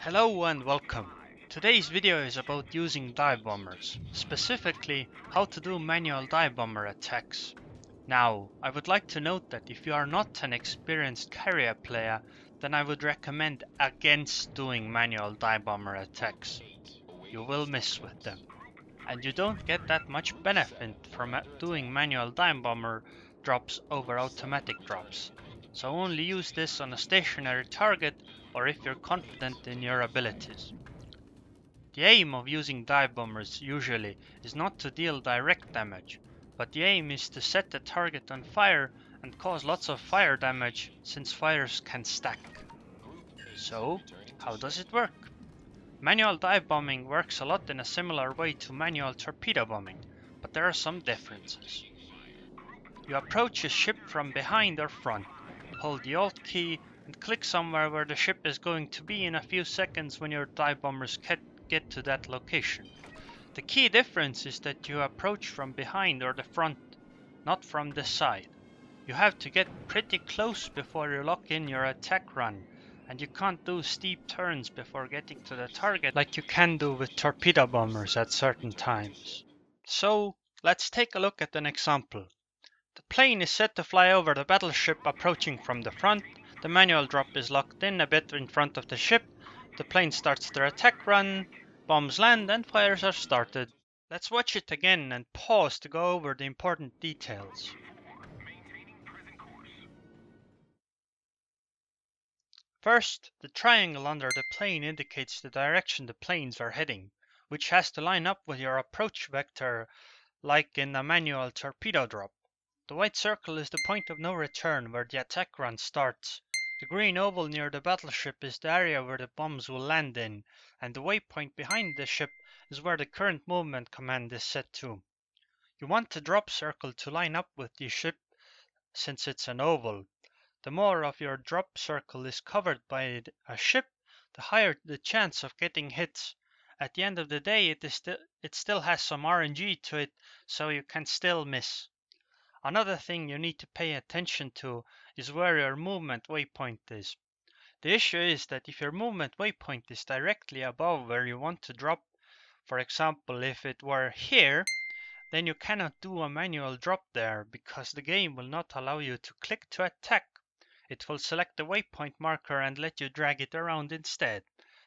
Hello and welcome. Today's video is about using dive bombers, specifically how to do manual dive bomber attacks. Now, I would like to note that if you are not an experienced carrier player, then I would recommend against doing manual dive bomber attacks. You will miss with them, and you don't get that much benefit from doing manual dive bomber drops over automatic drops. So only use this on a stationary target or if you're confident in your abilities. The aim of using dive bombers usually is not to deal direct damage, but the aim is to set the target on fire and cause lots of fire damage since fires can stack. So, how does it work? Manual dive bombing works a lot in a similar way to manual torpedo bombing, but there are some differences. You approach a ship from behind or front, hold the Alt key and click somewhere where the ship is going to be in a few seconds when your dive bombers get to that location. The key difference is that you approach from behind or the front, not from the side. You have to get pretty close before you lock in your attack run, and you can't do steep turns before getting to the target like you can do with torpedo bombers at certain times. So, let's take a look at an example. The plane is set to fly over the battleship approaching from the front. The manual drop is locked in a bit in front of the ship. The plane starts their attack run, bombs land and fires are started. Let's watch it again and pause to go over the important details. First, the triangle under the plane indicates the direction the planes are heading, which has to line up with your approach vector like in a manual torpedo drop. The white circle is the point of no return where the attack run starts. The green oval near the battleship is the area where the bombs will land in, and the waypoint behind the ship is where the current movement command is set to. You want the drop circle to line up with the ship since it's an oval. The more of your drop circle is covered by a ship, the higher the chance of getting hit. At the end of the day, it still has some RNG to it, so you can still miss. Another thing you need to pay attention to is where your movement waypoint is. The issue is that if your movement waypoint is directly above where you want to drop, for example if it were here, then you cannot do a manual drop there because the game will not allow you to click to attack. It will select the waypoint marker and let you drag it around instead.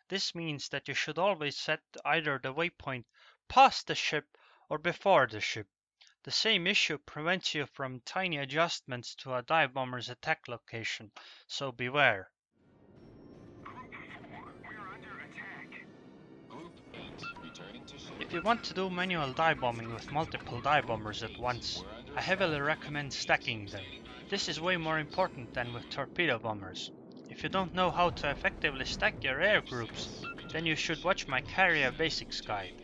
This means that you should always set either the waypoint past the ship or before the ship. The same issue prevents you from tiny adjustments to a dive bomber's attack location, so beware. If you want to do manual dive bombing with multiple dive bombers at once, I heavily recommend stacking them. This is way more important than with torpedo bombers. If you don't know how to effectively stack your air groups, then you should watch my Carrier Basics guide.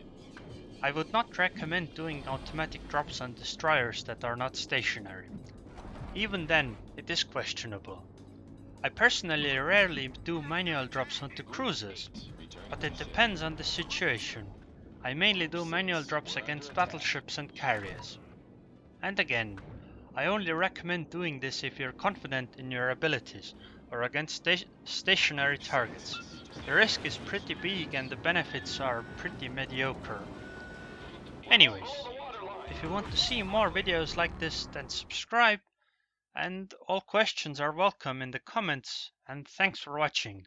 I would not recommend doing automatic drops on destroyers that are not stationary. Even then, it is questionable. I personally rarely do manual drops onto cruisers, but it depends on the situation. I mainly do manual drops against battleships and carriers. And again, I only recommend doing this if you're confident in your abilities or against stationary targets. The risk is pretty big and the benefits are pretty mediocre. Anyways, if you want to see more videos like this, then subscribe, and all questions are welcome in the comments, and thanks for watching.